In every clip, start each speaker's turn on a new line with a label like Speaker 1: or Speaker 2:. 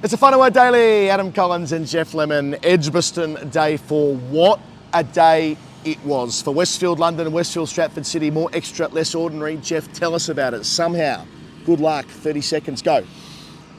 Speaker 1: It's a Fun Away Daily. Adam Collins and Jeff Lemon. Edgbaston day 4. What a day it was for Westfield London and Westfield Stratford City. More extra, less ordinary. Jeff, tell us about it. Somehow. Good luck. 30 seconds. Go.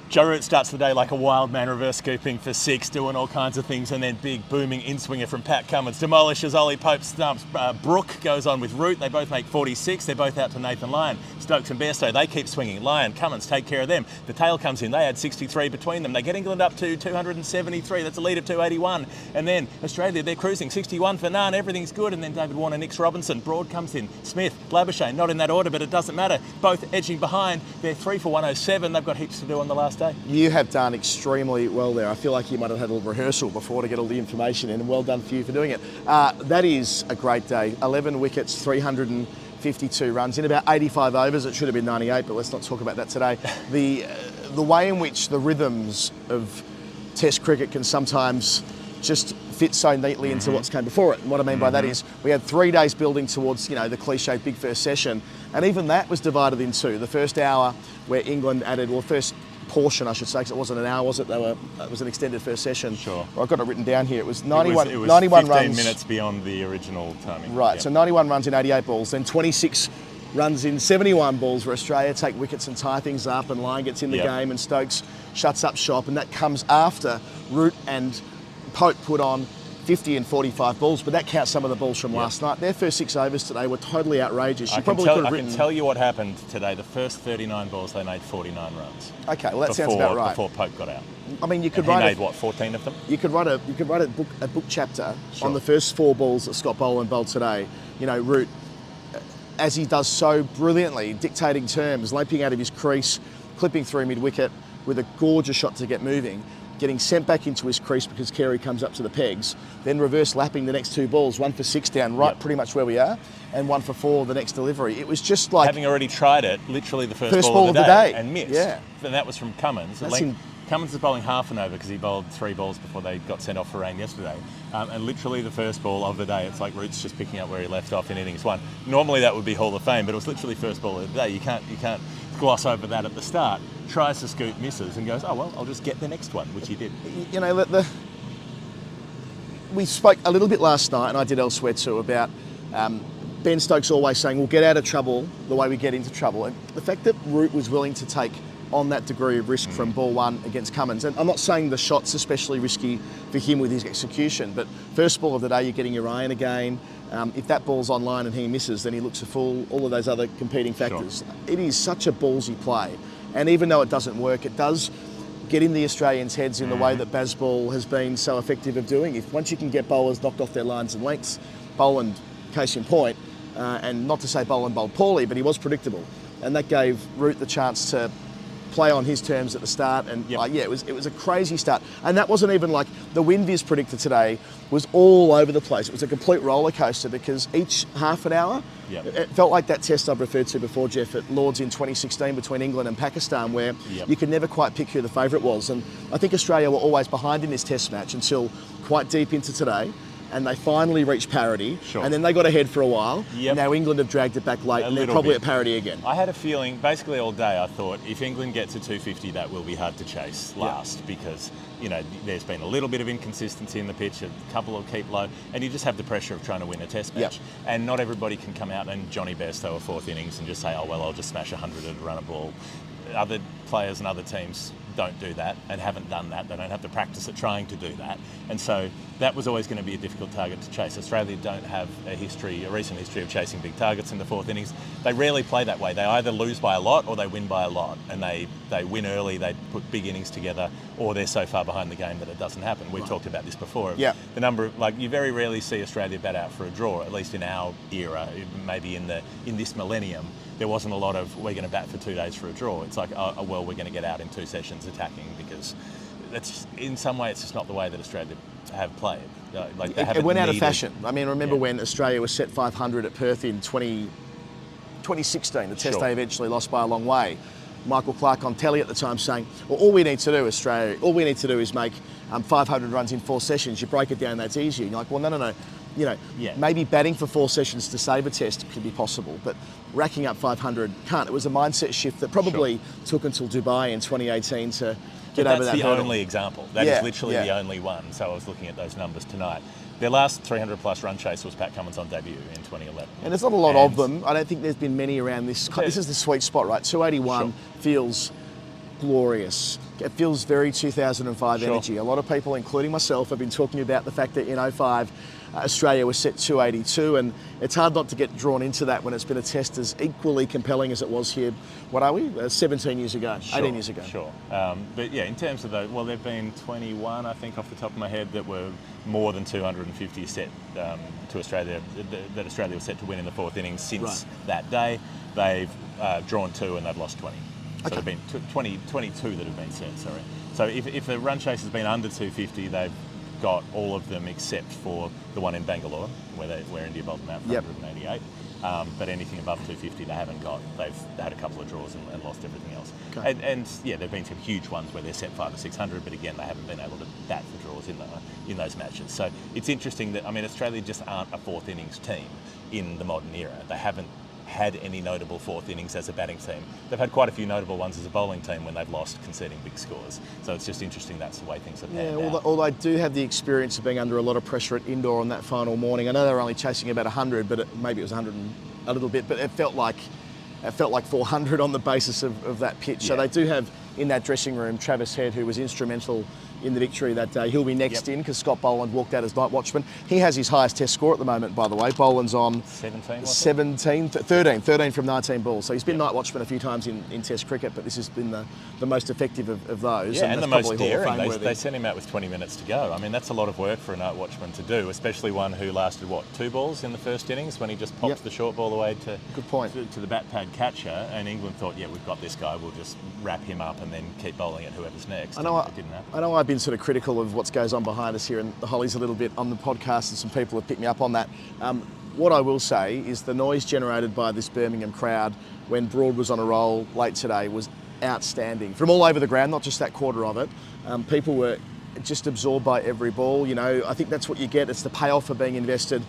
Speaker 2: Joe Root starts the day like a wild man, reverse scooping for 6, doing all kinds of things, and then big booming in-swinger from Pat Cummins. Demolishes Ollie Pope, stumps Brooke, goes on with Root. They both make 46. They're both out to Nathan Lyon. Stokes and Bairstow, they keep swinging. Lyon, Cummins take care of them. The tail comes in. They had 63 between them. They get England up to 273. That's a lead of 281. And then Australia, they're cruising. 61 for none. Everything's good. And then David Warner, Nix Robinson. Broad comes in. Smith, Labuschagne, not in that order, but it doesn't matter. Both edging behind. They're 3 for 107. They've got heaps to do on the last day.
Speaker 1: You have done extremely well there. I feel like you might have had a little rehearsal before to get all the information in, and well done for you for doing it. That is a great day. 11 wickets, 352 runs in about 85 overs. It should have been 98, but let's not talk about that today. The way in which the rhythms of Test cricket can sometimes just fit so neatly into what's came before it. And what I mean by that is we had 3 days building towards, the cliched big first session, and even that was divided in two. The first hour where England added, well, first portion, I should say, because it wasn't an hour, was it? It was an extended first session.
Speaker 2: Sure.
Speaker 1: Well, I've got it written down here. It was 91
Speaker 2: it was
Speaker 1: 91
Speaker 2: 15
Speaker 1: runs.
Speaker 2: minutes beyond the original timing.
Speaker 1: Right,
Speaker 2: Yep.
Speaker 1: so 91 runs in 88 balls, then 26 runs in 71 balls where Australia take wickets and tie things up, and Lyon gets in the game and Stokes shuts up shop, and that comes after Root and Pope put on 50 and 45 balls, but that counts some of the balls from last night. Their first 6 overs today were totally outrageous.
Speaker 2: I can tell you what happened today. The first 39 balls, they made 49 runs.
Speaker 1: Okay, well that sounds about right.
Speaker 2: Before Pope got out.
Speaker 1: I mean, you could
Speaker 2: He
Speaker 1: write
Speaker 2: made what, 14 of them?
Speaker 1: You could write a book chapter on the first 4 balls that Scott Boland bowled today. Root, as he does so brilliantly, dictating terms, leaping out of his crease, clipping through mid-wicket with a gorgeous shot to get moving, getting sent back into his crease because Carey comes up to the pegs, then reverse lapping the next 2 balls, 1 for 6 down pretty much where we are, and 1 for 4 the next delivery. It was just like...
Speaker 2: Having already tried it, literally the first ball of the day and missed.
Speaker 1: Yeah.
Speaker 2: And that was from Cummins. Cummins is bowling half an over because he bowled 3 balls before they got sent off for rain yesterday. And literally the first ball of the day, it's like Root's just picking up where he left off in innings 1. Normally that would be Hall of Fame, but it was literally first ball of the day. You can't gloss over that at the start. Tries to scoop, misses, and goes, oh, well, I'll just get the next one, which he did.
Speaker 1: We spoke a little bit last night, and I did elsewhere too, about Ben Stokes always saying, we'll get out of trouble the way we get into trouble. And the fact that Root was willing to take on that degree of risk from ball 1 against Cummins. And I'm not saying the shot's especially risky for him with his execution, but first ball of the day, you're getting your iron again. If that ball's on line and he misses, then he looks a fool, all of those other competing factors. Sure. It is such a ballsy play. And even though it doesn't work, it does get in the Australians' heads in the way that Bazball has been so effective of doing. Once you can get bowlers knocked off their lines and lengths, Boland, case in point, and not to say Boland bowled poorly, but he was predictable. And that gave Root the chance to play on his terms at the start, and it was a crazy start. And that wasn't even like the WinViz predictor today was all over the place. It was a complete roller coaster because each half an hour, it felt like that test I've referred to before, Jeff, at Lords in 2016 between England and Pakistan, where you could never quite pick who the favourite was. And I think Australia were always behind in this test match until quite deep into today. And they finally reached parity, and then they got ahead for a while. Now England have dragged it back late, and they're probably at parity again.
Speaker 2: I had a feeling, basically all day, I thought, if England gets to 250, that will be hard to chase last, because, there's been a little bit of inconsistency in the pitch, a couple will keep low, and you just have the pressure of trying to win a test match. And not everybody can come out and Johnny Bairstow a 4th innings and just say, oh, well, I'll just smash 100 at a run a ball. Other players and other teams don't do that and haven't done that. They don't have the practice at trying to do that. And so that was always going to be a difficult target to chase. Australia don't have a recent history of chasing big targets in the 4th innings. They rarely play that way. They either lose by a lot or they win by a lot. And they win early, they put big innings together, or they're so far behind the game that it doesn't happen. We've talked about this before. The number of, you very rarely see Australia bat out for a draw, at least in our era, maybe in this millennium. There wasn't a lot of, we're going to bat for 2 days for a draw. It's like, oh, well, we're going to get out in 2 sessions attacking, because that's, in some way, it's just not the way that Australia have played.
Speaker 1: It went out of fashion. I mean, remember when Australia was set 500 at Perth in 2016, the test they eventually lost by a long way. Michael Clark on telly at the time saying, well, all we need to do, Australia, all we need to do is make 500 runs in 4 sessions. You break it down, that's easy. And you're like, well, no. Maybe batting for 4 sessions to save a test could be possible, but racking up 500 can't. It was a mindset shift that probably took until Dubai in 2018 to get over that
Speaker 2: That's the
Speaker 1: hurdle.
Speaker 2: only example. That is literally the only one. So I was looking at those numbers tonight. Their last 300-plus run chase was Pat Cummins on debut in 2011.
Speaker 1: And there's not a lot of them. I don't think there's been many around this. This is the sweet spot, right? 281 feels glorious. It feels very 2005 energy. A lot of people, including myself, have been talking about the fact that in 05, Australia was set 282, and it's hard not to get drawn into that when it's been a test as equally compelling as it was here. What are we? 17 years ago, 18 years ago.
Speaker 2: Sure. But yeah, in terms of those, well, there've been 21, I think, off the top of my head, that were more than 250 set to Australia, that Australia was set to win in the fourth innings since that day. They've drawn 2 and they've lost 20. So there have been 22 that have been set, sorry. So if the run chase has been under 250, they've got all of them except for the one in Bangalore, where India bowled them out for 188. But anything above 250 they haven't got. They've had a couple of draws and lost everything else. Okay. And yeah, there have been some huge ones where they're set 500 or 600, but again, they haven't been able to bat for draws in those matches. So it's interesting that, I mean, Australia just aren't a fourth innings team in the modern era. They haven't had any notable fourth innings as a batting team. They've had quite a few notable ones as a bowling team when they've lost conceding big scores. So it's just interesting that's the way things have panned out.
Speaker 1: Although I do have the experience of being under a lot of pressure at indoor on that final morning. I know they were only chasing about 100, but maybe it was 100 and a little bit, but it felt like 400 on the basis of that pitch. So they do have in that dressing room Travis Head, who was instrumental in the victory that day. He'll be next in because Scott Boland walked out as night watchman. He has his highest test score at the moment, by the way. Boland's on 13 from 19 balls. So he's been night watchman a few times in test cricket, but this has been the most effective of those.
Speaker 2: Yeah, and the most daring. They sent him out with 20 minutes to go. I mean, that's a lot of work for a night watchman to do, especially one who lasted, 2 balls in the first innings when he just popped the short ball away to the bat pad catcher, and England thought, yeah, we've got this guy, we'll just wrap him up and then keep bowling at whoever's next.
Speaker 1: I know I've been sort of critical of what goes on behind us here in the Hoolleys a little bit on the podcast, and some people have picked me up on that. What I will say is the noise generated by this Birmingham crowd when Broad was on a roll late today was outstanding. From all over the ground, not just that quarter of it. People were just absorbed by every ball. You know, I think that's what you get. It's the payoff for being invested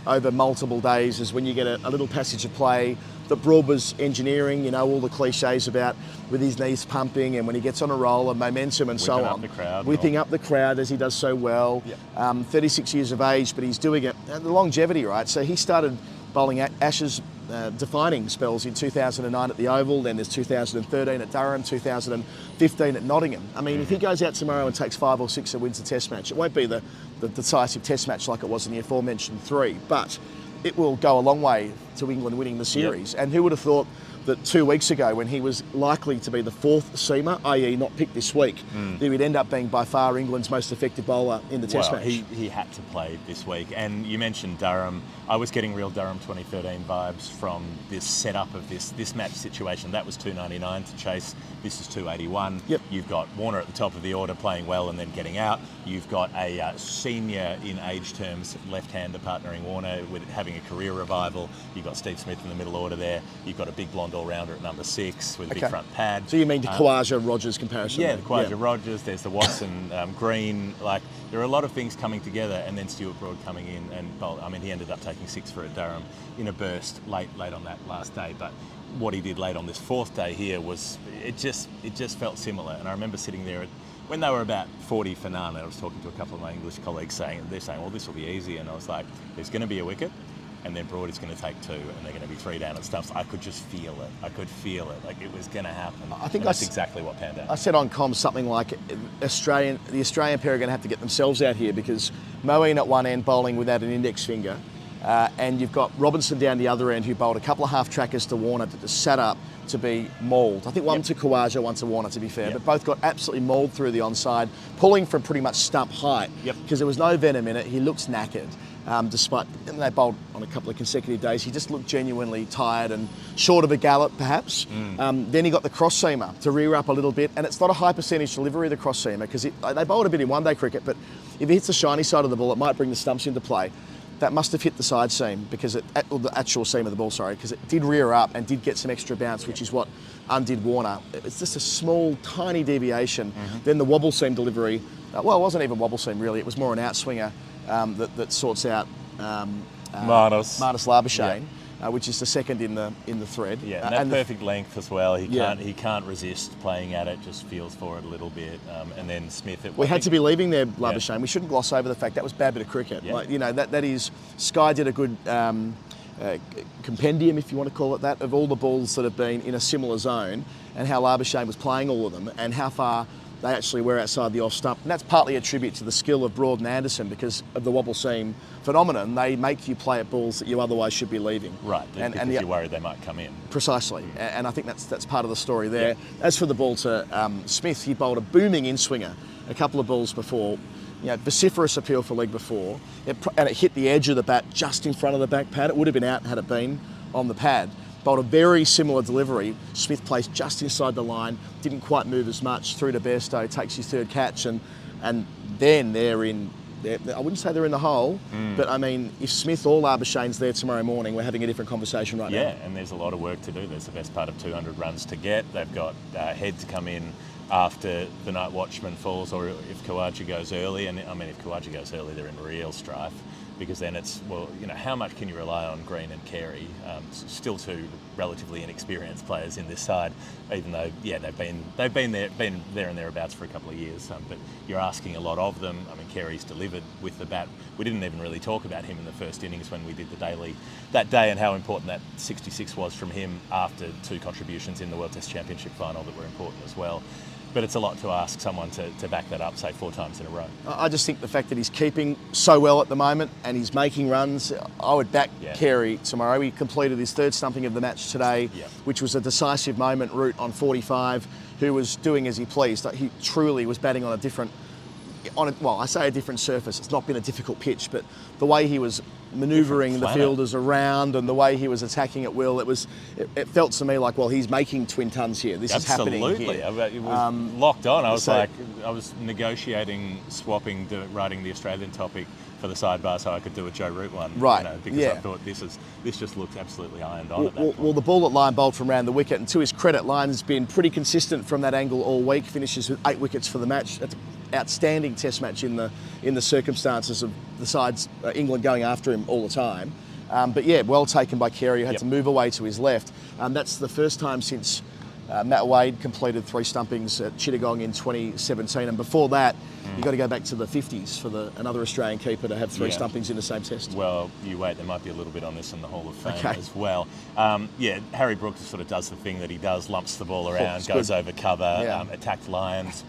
Speaker 1: over multiple days, is when you get a little passage of play that Broad was engineering, you know, all the cliches about with his knees pumping and when he gets on a roll and momentum and so on. Whipping up the crowd as he does so well. 36 years of age, but he's doing it, the longevity, right? So he started bowling Ashes defining spells in 2009 at the Oval, then there's 2013 at Durham, 2015 at Nottingham. I mean, if he goes out tomorrow and takes 5 or 6 and wins the test match, it won't be the decisive test match like it was in the aforementioned 3, but it will go a long way to England winning the series. And who would have thought that 2 weeks ago, when he was likely to be the 4th seamer, i.e. not picked this week, he would end up being by far England's most effective bowler in the test match.
Speaker 2: He had to play this week. And you mentioned Durham. I was getting real Durham 2013 vibes from this setup of this match situation. That was 299 to chase. This is 281. You've got Warner at the top of the order playing well and then getting out. You've got a senior in age terms left-hander partnering Warner with having a career revival. You've got Steve Smith in the middle order there. You've got a big blonde all-rounder at number 6 with a big front pad.
Speaker 1: So you mean the Khawaja-Rogers comparison?
Speaker 2: Yeah, the Khawaja-Rogers. There's the Watson Green. Like, there are a lot of things coming together, and then Stuart Broad coming in and bowl. I mean, he ended up taking 6 for at Durham in a burst late on that last day, but what he did late on this 4th day here was, it just felt similar. And I remember sitting there when they were about 40 for none, and I was talking to a couple of my English colleagues they're saying, well, this will be easy. And I was like, there's going to be a wicket, and then Broad is going to take 2, and they're going to be 3 down and stuff. So I could just feel it. I could feel it. Like, it was going to happen. I think that's exactly what panned out.
Speaker 1: I said on comms something like the Australian pair are going to have to get themselves out here, because Moeen at one end bowling without an index finger, and you've got Robinson down the other end, who bowled a couple of half trackers to Warner that just sat up to be mauled. I think one to Khawaja, one to Warner, to be fair, but both got absolutely mauled through the onside, pulling from pretty much stump height, because there was no venom in it. He looks knackered, despite, and they bowled on a couple of consecutive days. He just looked genuinely tired and short of a gallop, perhaps. Then he got the cross seamer to rear up a little bit, and it's not a high percentage delivery, the cross seamer, because they bowled a bit in one-day cricket, but if it hits the shiny side of the ball, it might bring the stumps into play. That must have hit the side seam, or the actual seam of the ball, sorry, because it did rear up and did get some extra bounce, which is what undid Warner. It's just a small, tiny deviation. Then the wobble seam delivery, well, it wasn't even wobble seam really, it was more an outswinger that sorts out Marnus Labuschagne. which is the second in the thread.
Speaker 2: Yeah, and that perfect length as well. He can't resist playing at it. Just feels for it a little bit. And then Smith.
Speaker 1: We had to be leaving there, Labuschagne. We shouldn't gloss over the fact that was bad bit of cricket.
Speaker 2: Yeah.
Speaker 1: Like, that is Sky did a good compendium, if you want to call it that, of all the balls that have been in a similar zone and how Labuschagne was playing all of them and how far they actually were outside the off stump. And that's partly a tribute to the skill of Broad and Anderson because of the wobble seam phenomenon. They make you play at balls that you otherwise should be leaving.
Speaker 2: Right, because you're worried they might come in.
Speaker 1: Precisely, and I think that's part of the story there. Yeah. As for the ball to Smith, he bowled a booming in-swinger a couple of balls before. Vociferous appeal for leg before, and it hit the edge of the bat just in front of the back pad. It would have been out had it been on the pad. Bowled a very similar delivery. Smith placed just inside the line, didn't quite move as much, through to Bairstow, takes his third catch, and then I wouldn't say they're in the hole, but I mean, if Smith or Labuschagne's there tomorrow morning, we're having a different conversation right now.
Speaker 2: Yeah, and there's a lot of work to do. There's the best part of 200 runs to get. They've got Head to come in after the night watchman falls, or if Khawaja goes early. And I mean, if Khawaja goes early, they're in real strife, because then it's, how much can you rely on Green and Carey? Still two relatively inexperienced players in this side, even though they've been there and thereabouts for a couple of years. But you're asking a lot of them. I mean, Carey's delivered with the bat. We didn't even really talk about him in the first innings when we did the daily that day, and how important that 66 was from him after two contributions in the World Test Championship final that were important as well. But it's a lot to ask someone to back that up, say, 4 times in a row.
Speaker 1: I just think the fact that he's keeping so well at the moment and he's making runs, I would back Carey tomorrow. He completed his third stumping of the match today, which was a decisive moment. Root on 45, who was doing as he pleased. He truly was batting on a different surface. It's not been a difficult pitch, but the way he was manoeuvring the fielders around and the way he was attacking at will, it felt to me like, well, he's making twin tons here. This is happening here.
Speaker 2: Absolutely. It was locked on. I was negotiating swapping, writing the Australian topic for the sidebar so I could do a Joe Root one.
Speaker 1: Right.
Speaker 2: Because I thought this just looks absolutely ironed on at that point.
Speaker 1: Well, the ball that Lyon bowled from round the wicket, and to his credit, Lyon's been pretty consistent from that angle all week, finishes with 8 wickets for the match. That's an outstanding test match in the circumstances of the sides, England going after him all the time. But well taken by Carey, who had to move away to his left. That's the first time since Matt Wade completed 3 stumpings at Chittagong in 2017, and before that, you've got to go back to the 50s for another Australian keeper to have 3 stumpings in the same test.
Speaker 2: Well, you wait, there might be a little bit on this in the Hall of Fame as well. Harry Brooks sort of does the thing that he does, lumps the ball around, goes over cover, attacked Lyons,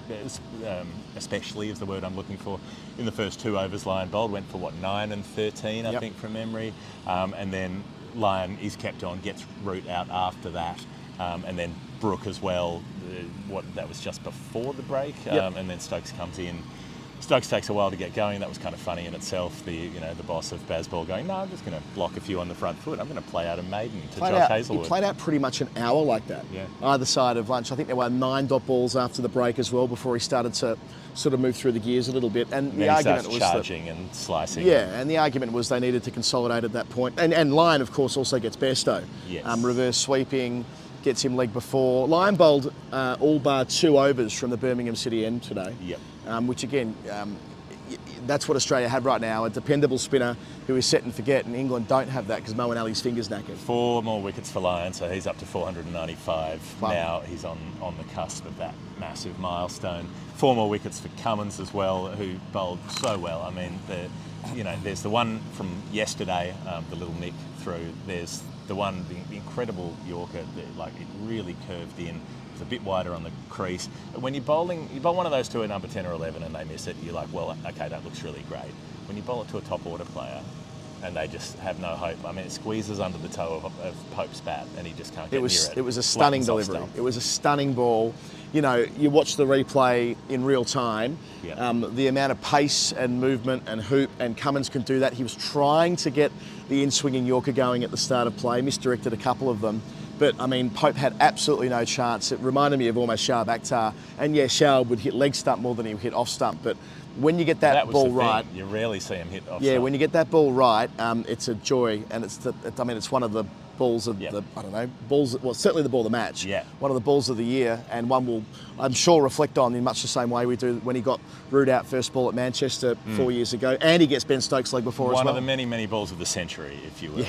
Speaker 2: especially is the word I'm looking for. In the first 2 overs, Lyon bowled, went for 9 and 13, I think, from memory, and then Lyon is kept on, gets Root out after that. And then Brook as well, that was just before the break, and then Stokes comes in. Stokes takes a while to get going. That was kind of funny in itself. The boss of Bazball going, no, I'm just going to block a few on the front foot. I'm going to play out a maiden to Josh Hazlewood.
Speaker 1: He played out pretty much an hour like that, either side of lunch. I think there were 9 dot balls after the break as well before he started to sort of move through the gears a little bit. And the argument was
Speaker 2: charging and slicing.
Speaker 1: Yeah, and the argument was they needed to consolidate at that point. And Lyon, of course, also gets Bairstow.
Speaker 2: Yes.
Speaker 1: Reverse sweeping, gets him leg before. Lyon bowled all bar 2 overs from the Birmingham City end today. Which again, that's what Australia have right now, a dependable spinner who is set and forget, and England don't have that because Moeen Ali's finger's knackered.
Speaker 2: 4 more wickets for Lyon, so he's up to 495. Wow. Now he's on the cusp of that massive milestone. 4 more wickets for Cummins as well, who bowled so well. I mean, there's the one from yesterday, the little nick through. There's the incredible Yorker, it really curved in. A bit wider on the crease. When you bowl one of those to a number 10 or 11 and they miss it, you're like, well, okay, that looks really great. When you bowl it to a top order player and they just have no hope, I mean, it squeezes under the toe of Pope's bat and he just can't get near it.
Speaker 1: It was a stunning delivery. It was a stunning ball. You watch the replay in real time, the amount of pace and movement and hoop, and Cummins can do that. He was trying to get the in-swinging Yorker going at the start of play, misdirected a couple of them. But, I mean, Pope had absolutely no chance. It reminded me of almost Shah Akhtar. And, Shah would hit leg stump more than he would hit off stump. But when you get that ball right...
Speaker 2: You rarely see him hit off stump.
Speaker 1: Yeah, when you get that ball right, it's a joy. And it's one of the balls of
Speaker 2: Yep.
Speaker 1: the, I don't know, balls, well, certainly the ball of the match.
Speaker 2: Yeah.
Speaker 1: One of the balls of the year, and one will, I'm sure, reflect on in much the same way we do when he got Root out first ball at Manchester 4 years ago, and he gets Ben Stokes' leg before as well.
Speaker 2: One of the many, many balls of the century, if you will,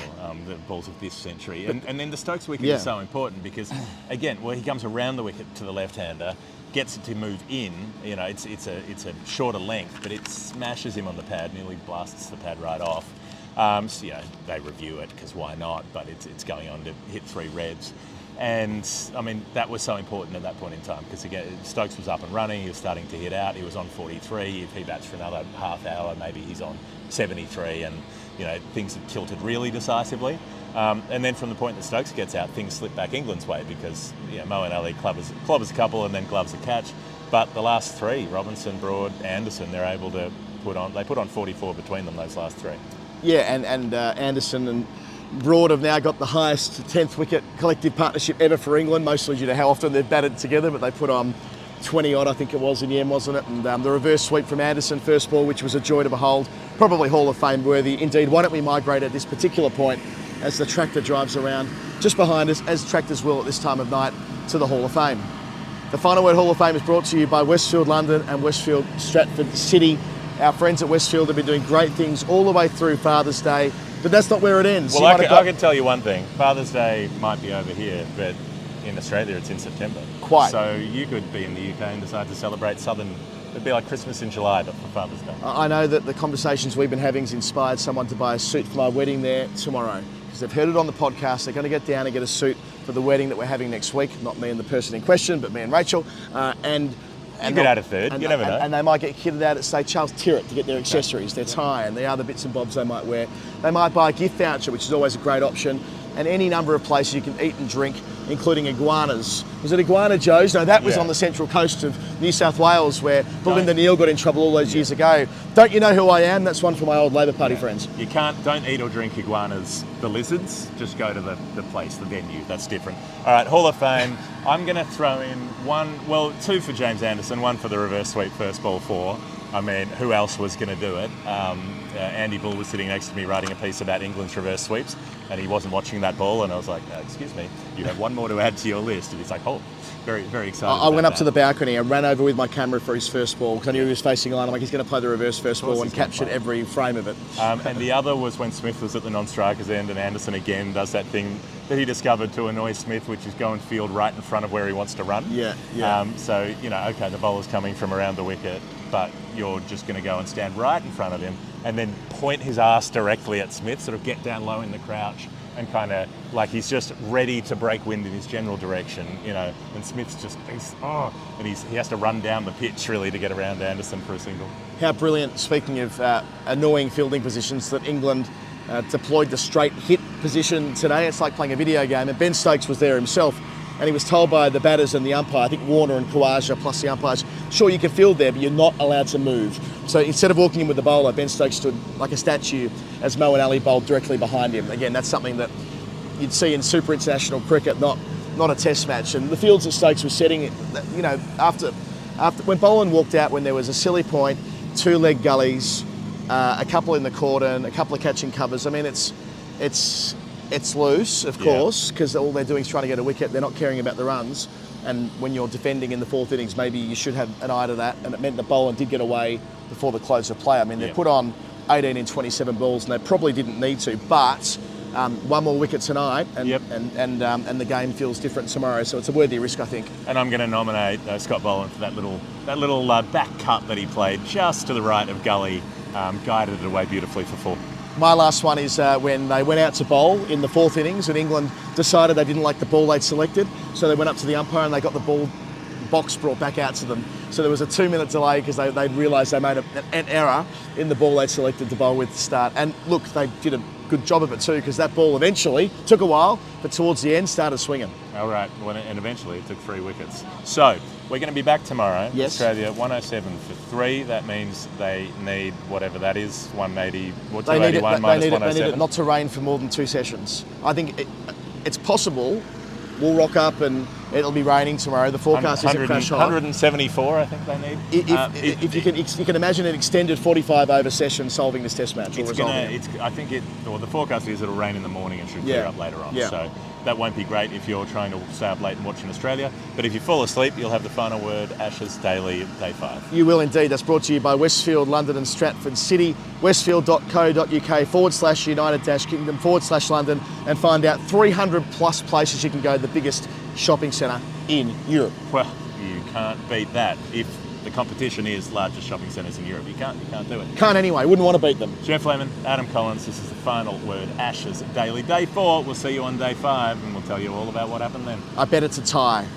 Speaker 2: the balls of this century. And then the Stokes wicket is so important because, again, well, he comes around the wicket to the left-hander, gets it to move in. You know, it's a shorter length, but it smashes him on the pad, nearly blasts the pad right off. So, you know, they review it because why not? But it's going on to hit 3 reds. And, I mean, that was so important at that point in time because, again, Stokes was up and running. He was starting to hit out. He was on 43. If he bats for another half hour, maybe he's on 73. And, you know, things had tilted really decisively. And then from the point that Stokes gets out, things slip back England's way because, you know, Moeen Ali clobbers a couple and then gloves a catch. But the last 3, Robinson, Broad, Anderson, they're able to put on 44 between them, those last 3.
Speaker 1: Yeah, and Anderson and Broad have now got the highest 10th wicket collective partnership ever for England, mostly due to how often they've batted together, but they put on 20 odd, I think it was, in the end, wasn't it? And the reverse sweep from Anderson, first ball, which was a joy to behold, probably Hall of Fame worthy. Indeed, why don't we migrate at this particular point as the tractor drives around just behind us, as tractors will at this time of night, to the Hall of Fame. The Final Word Hall of Fame is brought to you by Westfield London and Westfield Stratford City. Our friends at Westfield have been doing great things all the way through Father's Day, but that's not where it ends.
Speaker 2: Well, I can tell you one thing. Father's Day might be over here, but in Australia it's in September.
Speaker 1: Quite.
Speaker 2: So you could be in the UK and decide to celebrate Southern. It'd be like Christmas in July, but for Father's Day.
Speaker 1: I know that the conversations we've been having has inspired someone to buy a suit for my wedding there tomorrow, because they've heard it on the podcast. They're going to get down and get a suit for the wedding that we're having next week. Not me and the person in question, but me and Rachel.
Speaker 2: You could add a third, you never know.
Speaker 1: And they might get kitted out at, say, Charles Tyrwhitt to get their accessories, their tie and the other bits and bobs they might wear. They might buy a gift voucher, which is always a great option, and any number of places you can eat and drink, including Iguanas. Was it Iguana Joe's? No, that was on the central coast of New South Wales, where Belinda Neal got in trouble all those years ago. Don't you know who I am? That's one for my old Labor Party friends.
Speaker 2: You don't eat or drink iguanas, the lizards, just go to the place, the venue, that's different. All right, Hall of Fame, I'm going to throw in 2 for James Anderson, 1 for the reverse sweep first ball 4. I mean, who else was going to do it? Andy Bull was sitting next to me writing a piece about England's reverse sweeps, and he wasn't watching that ball, and I was like, excuse me, you have 1 more to add to your list. And he's like, oh, very, very excited.
Speaker 1: I went up to the balcony and ran over with my camera for his first ball, because I knew he was facing line. I'm like, he's going to play the reverse first ball, and captured every frame of it.
Speaker 2: And the other was when Smith was at the non-strikers end, and Anderson again does that thing that he discovered to annoy Smith, which is go and field right in front of where he wants to run.
Speaker 1: Yeah.
Speaker 2: So, you know, okay, the bowler's coming from around the wicket, but you're just going to go and stand right in front of him and then point his ass directly at Smith, sort of get down low in the crouch and kind of like he's just ready to break wind in his general direction, you know, and Smith's just, he has to run down the pitch really to get around Anderson for a single.
Speaker 1: How brilliant, speaking of annoying fielding positions, that England deployed the straight hit position today. It's like playing a video game, and Ben Stokes was there himself, and he was told by the batters and the umpire, I think Warner and Khawaja plus the umpires, sure, you can field there, but you're not allowed to move. So instead of walking in with the bowler, Ben Stokes stood like a statue as Moeen Ali bowled directly behind him. Again, that's something that you'd see in Super International cricket, not a test match. And the fields that Stokes was setting, you know, after when Boland walked out, when there was a silly point, 2 leg gullies, a couple in the cordon, a couple of catching covers. I mean, it's loose, of course, because all they're doing is trying to get a wicket. They're not caring about the runs. And when you're defending in the 4th innings, maybe you should have an eye to that. And it meant that Boland did get away before the close of play. I mean, they put on 18 in 27 balls, and they probably didn't need to. But 1 more wicket tonight, and the game feels different tomorrow. So it's a worthy risk, I think. And
Speaker 2: I'm going to nominate Scott Boland for that little back cut that he played just to the right of Gully, guided it away beautifully for 4.
Speaker 1: My last one is when they went out to bowl in the 4th innings, and England decided they didn't like the ball they'd selected, so they went up to the umpire and they got the ball box brought back out to them. So there was a 2-minute delay because they'd realised they made an error in the ball they'd selected to bowl with to start. And look, they did a good job of it too, because that ball eventually took a while, but towards the end started swinging.
Speaker 2: All right, and eventually it took 3 wickets. So we're going to be back tomorrow.
Speaker 1: Yes.
Speaker 2: Australia 107 for 3. That means they need whatever that is, 180 or 281
Speaker 1: they need
Speaker 2: 107.
Speaker 1: They need it not to rain for more than 2 sessions. I think it's possible we'll rock up and It'll be raining tomorrow. The forecast isn't crash hot.
Speaker 2: 174, I think they need.
Speaker 1: If you can imagine an extended 45 over session solving this test match or resolving it.
Speaker 2: I think the forecast is it'll rain in the morning and should clear up later on.
Speaker 1: Yeah.
Speaker 2: So that won't be great if you're trying to stay up late and watch in Australia. But if you fall asleep, you'll have the final word, Ashes Daily, Day 5.
Speaker 1: You will indeed. That's brought to you by Westfield, London and Stratford City. Westfield.co.uk/United-Kingdom/London and find out 300 plus places you can go to the biggest shopping centre in Europe.
Speaker 2: Well, you can't beat that. If the competition is largest shopping centres in Europe, you can't do it.
Speaker 1: Can't anyway. Wouldn't want to beat them.
Speaker 2: Jeff Lemon, Adam Collins, this is the final word, Ashes Daily, Day 4. We'll see you on Day 5 and we'll tell you all about what happened then.
Speaker 1: I bet it's a tie.